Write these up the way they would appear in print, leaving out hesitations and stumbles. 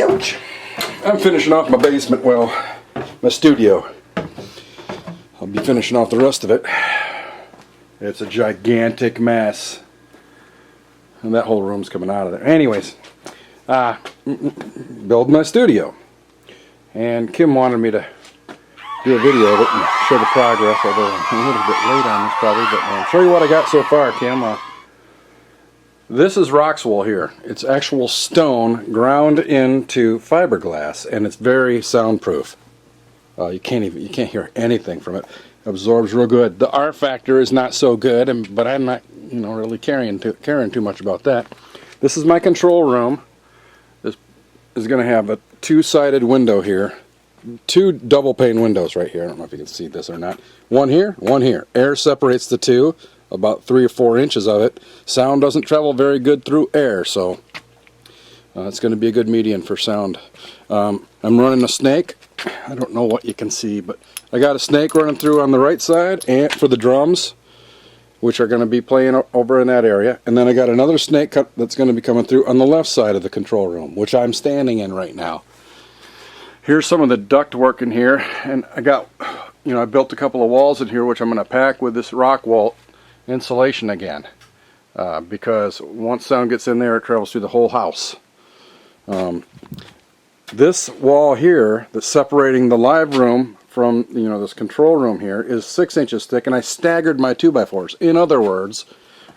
Ouch. I'm finishing off my basement, well, my studio. I'll be finishing off the rest of it. It's a gigantic mess. And that whole room's coming out of there. Anyways, build my studio. And Kim wanted me to do a video of it and show the progress, although I'm a little bit late on this probably, but I'll show you what I got so far, Kim. This is Roxwool here. It's actual stone ground into fiberglass, and it's very soundproof. You can't hear anything from it. Absorbs real good. The R factor is not so good, but I'm not, really caring too much about that. This is my control room. This is going to have a two-sided window here. Two double pane windows right here. I don't know if you can see this or not. One here, one here. Air separates the two, about 3 or 4 inches of it. Sound doesn't travel very good through air, so it's going to be a good median for sound. I'm running a snake. I don't know what you can see, but I got a snake running through on the right side and for the drums, which are going to be playing over in that area. And then I got another snake that's going to be coming through on the left side of the control room, which I'm standing in right now. Here's some of the duct work in here, and I got, I built a couple of walls in here, which I'm going to pack with this rock wall insulation again, because once sound gets in there, it travels through the whole house. This wall here that's separating the live room from this control room here is 6 inches thick, and I staggered my 2x4s. In other words,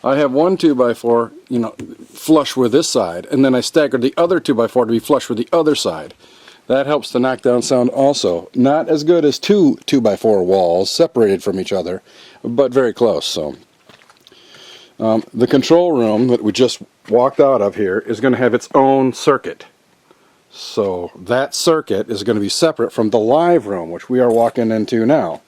I have one 2x4 flush with this side, and then I staggered the other 2x4 to be flush with the other side. That helps to knock down sound also. Not as good as two 2x4 walls separated from each other, but very close. So the control room that we just walked out of here is going to have its own circuit. So that circuit is going to be separate from the live room, which we are walking into now.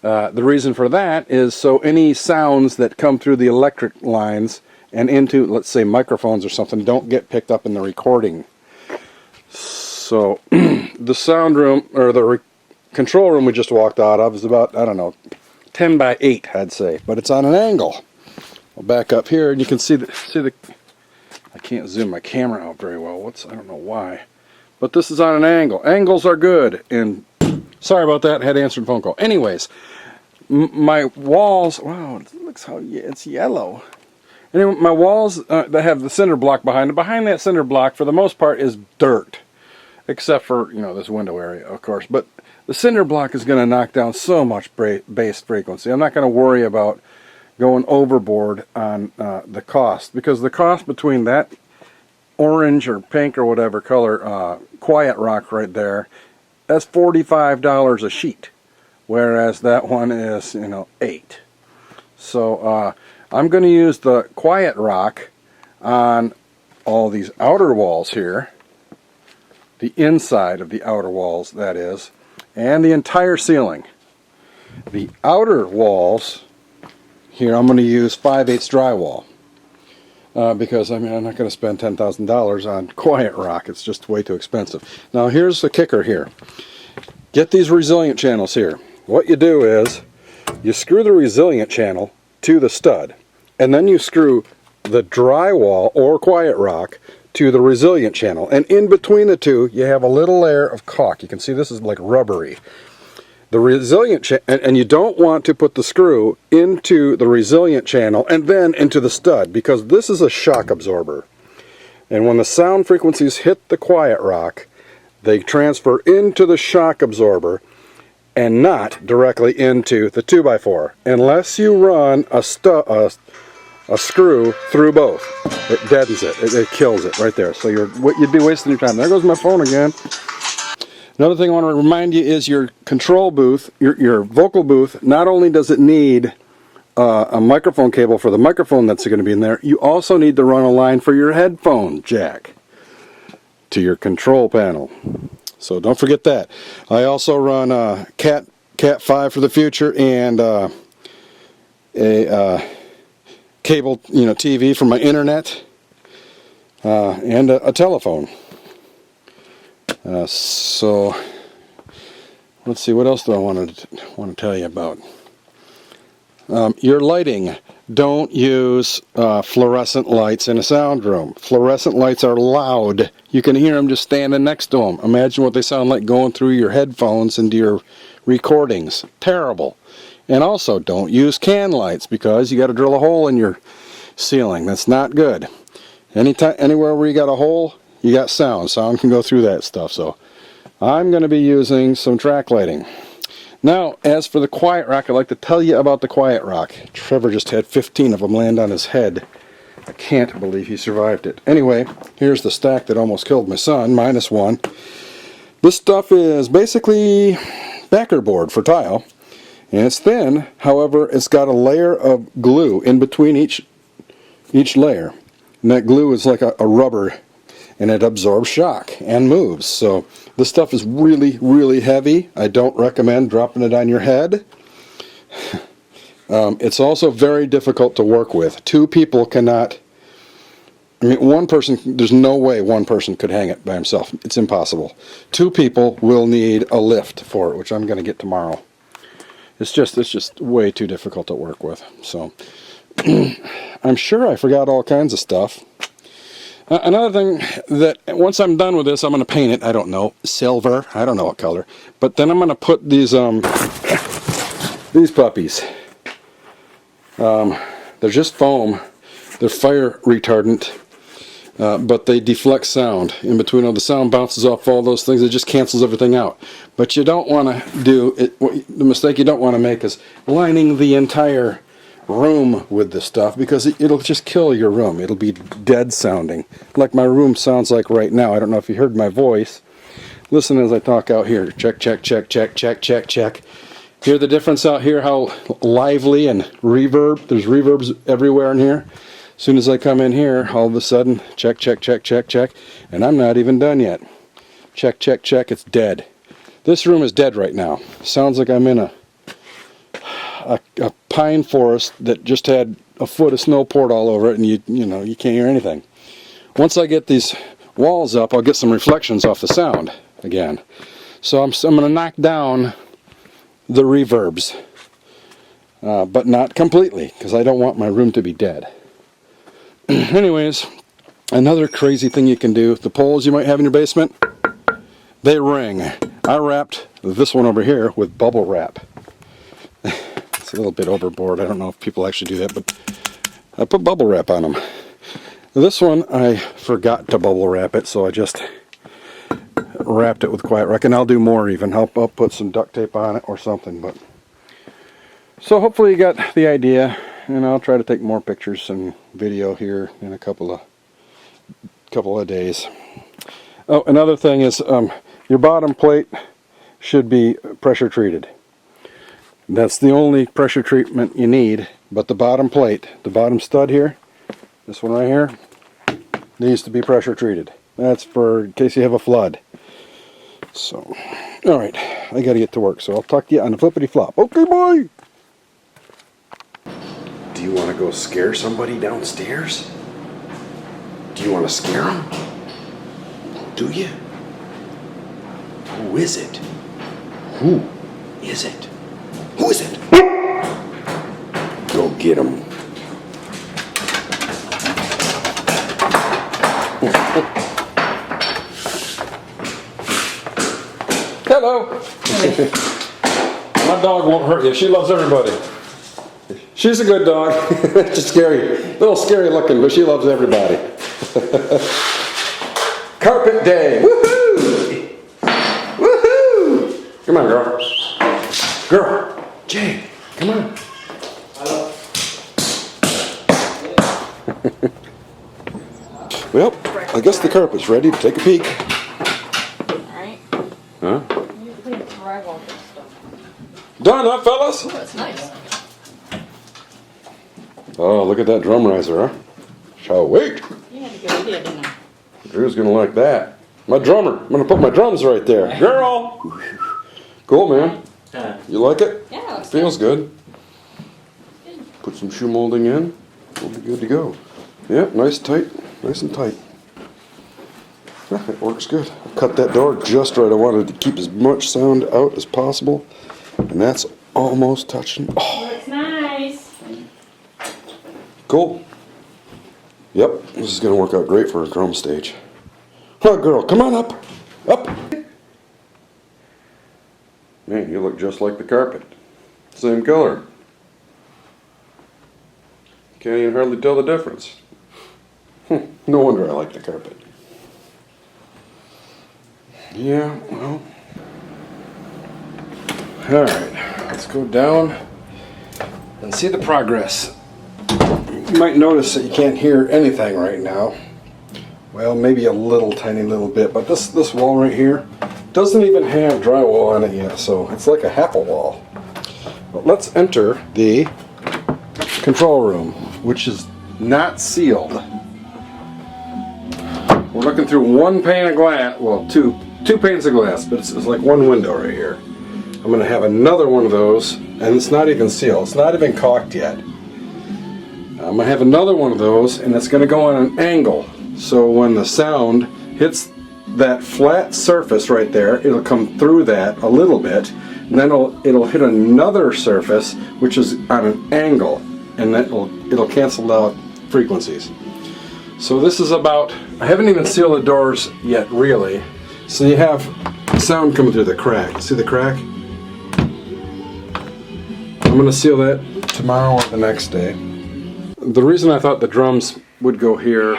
The reason for that is so any sounds that come through the electric lines and into, let's say, microphones or something don't get picked up in the recording. So the sound room, or the control room we just walked out of is about, 10 by 8, I'd say, but it's on an angle. I'll back up here and you can see the I can't zoom my camera out very well. I don't know why. But this is on an angle. Angles are good. And sorry about that. I had to answer the phone call. Anyways, my walls, wow, it looks how it's yellow. Anyway, my walls that have the cinder block behind it. Behind that cinder block, for the most part, is dirt. Except for, this window area, of course. But the cinder block is going to knock down so much bass frequency. I'm not going to worry about going overboard on the cost, because the cost between that orange or pink or whatever color quiet rock right there, that's $45 a sheet, whereas that one is $8. So I'm going to use the quiet rock on all these outer walls here, the inside of the outer walls, that is, and the entire ceiling. The outer walls here, I'm going to use 5/8 drywall because I'm not going to spend $10,000 on quiet rock. It's just way too expensive. Now here's the kicker here. Get these resilient channels here. What you do is you screw the resilient channel to the stud, and then you screw the drywall or quiet rock to the resilient channel, and in between the two you have a little layer of caulk. You can see this is like rubbery. The resilient and you don't want to put the screw into the resilient channel and then into the stud, because this is a shock absorber. And when the sound frequencies hit the quiet rock, they transfer into the shock absorber and not directly into the 2x4, unless you run a screw through both. It deadens it. It kills it right there. So you'd be wasting your time. There goes my phone again. Another thing I want to remind you is your control booth, your vocal booth, not only does it need a microphone cable for the microphone that's going to be in there, you also need to run a line for your headphone jack to your control panel. So don't forget that. I also run Cat 5 for the future, and a cable TV for my internet, and a telephone. So let's see, what else do I want to tell you about? Your lighting. don't use fluorescent lights in a sound room. Fluorescent lights are loud. You can hear them just standing next to them. Imagine what they sound like going through your headphones into your recordings. Terrible. And also, don't use can lights because you got to drill a hole in your ceiling. That's not good. Anywhere where you got a hole, you got sound. Sound can go through that stuff. So I'm going to be using some track lighting. Now, as for the quiet rock, I'd like to tell you about the quiet rock. Trevor just had 15 of them land on his head. I can't believe he survived it. Anyway, here's the stack that almost killed my son, -1. This stuff is basically backer board for tile. And it's thin, however, it's got a layer of glue in between each layer. And that glue is like a rubber, and it absorbs shock and moves. So this stuff is really, really heavy. I don't recommend dropping it on your head. It's also very difficult to work with. Two people cannot, I mean, one person, there's no way one person could hang it by himself. It's impossible. Two people will need a lift for it, which I'm going to get tomorrow. It's just way too difficult to work with. So I'm sure I forgot all kinds of stuff. Another thing that once I'm done with this, I'm going to paint it. I don't know, silver. I don't know what color. But then I'm going to put these puppies. They're just foam. They're fire retardant, but they deflect sound. In between all the sound bounces off all those things, it just cancels everything out. But you don't want to do it. The mistake you don't want to make is lining the entire room with this stuff, because it'll just kill your room. It'll be dead sounding, like my room sounds like right now. I don't know if you heard my voice. Listen as I talk out here. Check, check, check, check, check, check, check. Hear the difference out here, how lively and reverb. There's reverbs everywhere in here. As soon as I come in here, all of a sudden, check, check, check, check, check, and I'm not even done yet. Check, check, check, it's dead. This room is dead right now. Sounds like I'm in a pine forest that just had a foot of snow poured all over it, and you can't hear anything. Once I get these walls up, I'll get some reflections off the sound again. So I'm going to knock down the reverbs, but not completely, because I don't want my room to be dead. Anyways, another crazy thing you can do, the poles you might have in your basement, they ring. I wrapped this one over here with bubble wrap. It's a little bit overboard. I don't know if people actually do that, but I put bubble wrap on them. This one, I forgot to bubble wrap it, so I just wrapped it with quiet rock, and I'll do more even. I'll put some duct tape on it or something. But so hopefully you got the idea, and I'll try to take more pictures and video here in a couple of days. Oh, another thing is your bottom plate should be pressure treated. That's the only pressure treatment you need, but the bottom plate, the bottom stud here, this one right here, needs to be pressure treated. That's for in case you have a flood. So, alright, I gotta get to work, so I'll talk to you on the flippity flop. Okay, boy! Do you want to go scare somebody downstairs? Do you want to scare them? Do you? Who is it? Who is it? Who is it? Go get him. Hello! My dog won't hurt you. She loves everybody. She's a good dog. Just scary. A little scary looking, but she loves everybody. Carpet day. Woohoo! Woohoo! Come on, girl. Girl. Jay, come on. Well, I guess the carpet's ready to take a peek. Alright. Huh? You can drag all this stuff. Done, huh, fellas? Oh, that's nice. Oh, look at that drum riser, huh? Shall wait. You had a good idea, didn't you? Drew's gonna like that. My drummer. I'm gonna put my drums right there. Girl! Cool, man. You like it? Yeah, it looks Feels good. Put some shoe molding in. We'll be good to go. Yeah, nice and tight. Yeah, it works good. Cut that door just right. I wanted to keep as much sound out as possible. And that's almost touching. Oh. Looks nice. Cool. Yep, this is going to work out great for a drum stage. Oh, girl, come on up. Up. Man, you look just like the carpet. Same color. Can't even hardly tell the difference. No wonder I like the carpet. Yeah, well. Alright, let's go down and see the progress. You might notice that you can't hear anything right now. Well, maybe a little tiny little bit, but this wall right here doesn't even have drywall on it yet, so it's like a half a wall. But let's enter the control room, which is not sealed. We're looking through one pane of glass, well, two panes of glass, but it's like one window right here. I'm going to have another one of those, and it's not even sealed. It's not even caulked yet. I'm going to have another one of those, and it's going to go on an angle. So when the sound hits that flat surface right there, it'll come through that a little bit, and then it'll hit another surface, which is on an angle, and then it'll cancel out frequencies. So this is about, I haven't even sealed the doors yet, really. So you have sound coming through the crack. See the crack? I'm going to seal that tomorrow or the next day. The reason I thought the drums would go here,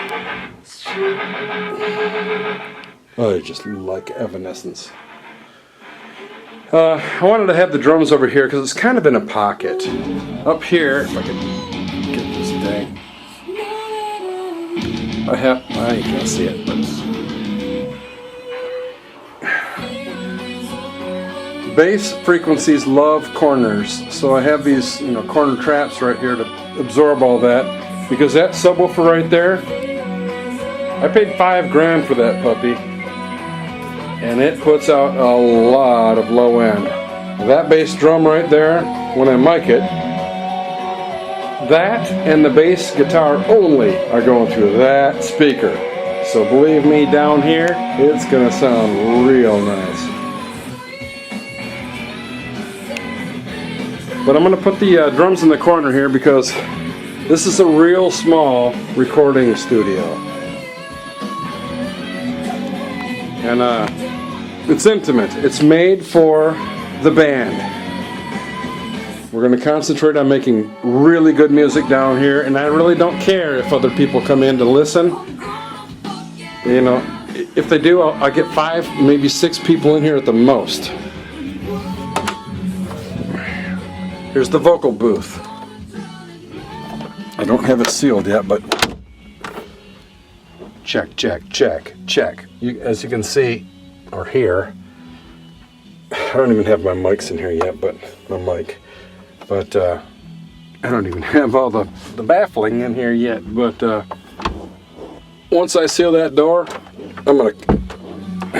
oh, they're just like evanescence. I wanted to have the drums over here because it's kind of in a pocket. Up here, if I could get this thing. I you can't see it, but bass frequencies love corners, so I have these, corner traps right here to absorb all that. Because that subwoofer right there, I paid $5 grand for that puppy, and it puts out a lot of low end. That bass drum right there, when I mic it, that and the bass guitar only are going through that speaker. So believe me, down here, it's gonna sound real nice. But I'm gonna put the drums in the corner here because this is a real small recording studio. And it's intimate. It's made for the band. We're going to concentrate on making really good music down here, and I really don't care if other people come in to listen. If they do, I'll get 5, maybe 6 people in here at the most. Here's the vocal booth. I don't have it sealed yet, but check, check, check, check. As you can see, or hear, I don't even have my mics in here yet, but my mic. But I don't even have all the baffling in here yet. But once I seal that door, I'm going to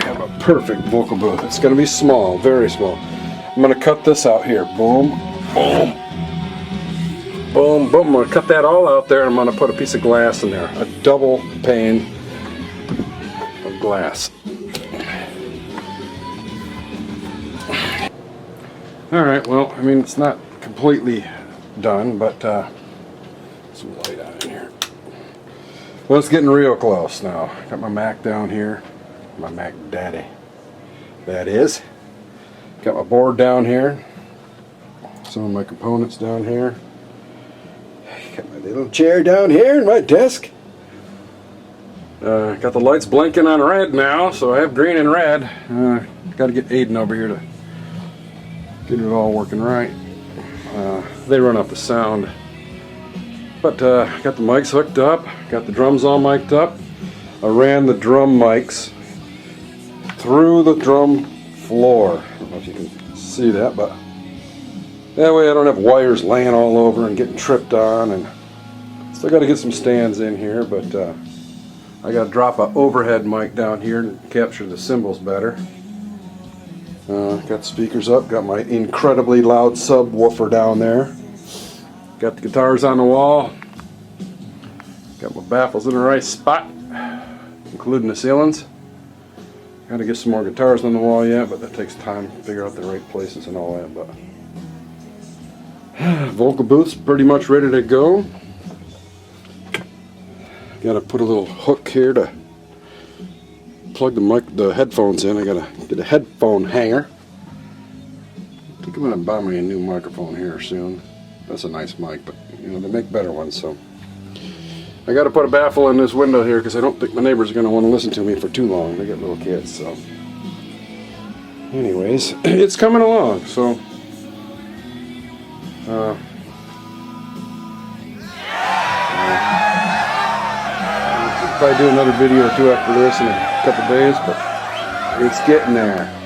have a perfect vocal booth. It's going to be small, very small. I'm going to cut this out here. Boom, boom, boom, boom. I'm going to cut that all out there, and I'm going to put a piece of glass in there. A double pane of glass. Alright, well, I mean, it's not completely done, but some light on in here. Well, it's getting real close now. Got my Mac down here. My Mac Daddy. That is. Got my board down here. Some of my components down here. Got my little chair down here and my desk. Got the lights blinking on red now, so I have green and red. Got to get Aiden over here to get it all working right. They run off the sound. But got the mics hooked up, got the drums all mic'd up. I ran the drum mics through the drum floor. I don't know if you can see that, but that way I don't have wires laying all over and getting tripped on. And still got to get some stands in here, but I got to drop an overhead mic down here to capture the cymbals better. Got the speakers up, got my incredibly loud subwoofer down there. Got the guitars on the wall. Got my baffles in the right spot, including the ceilings. Got to get some more guitars on the wall yet, but that takes time to figure out the right places and all that. But vocal booth's pretty much ready to go. Got to put a little hook here to plug the headphones in. I got to get a headphone hanger. I think I'm going to buy me a new microphone here soon. That's a nice mic, but you know, they make better ones, so. I got to put a baffle in this window here because I don't think my neighbors are going to want to listen to me for too long. They got little kids, so. Anyways, it's coming along, so. I'll probably do another video or two after this in a couple days, but it's getting there.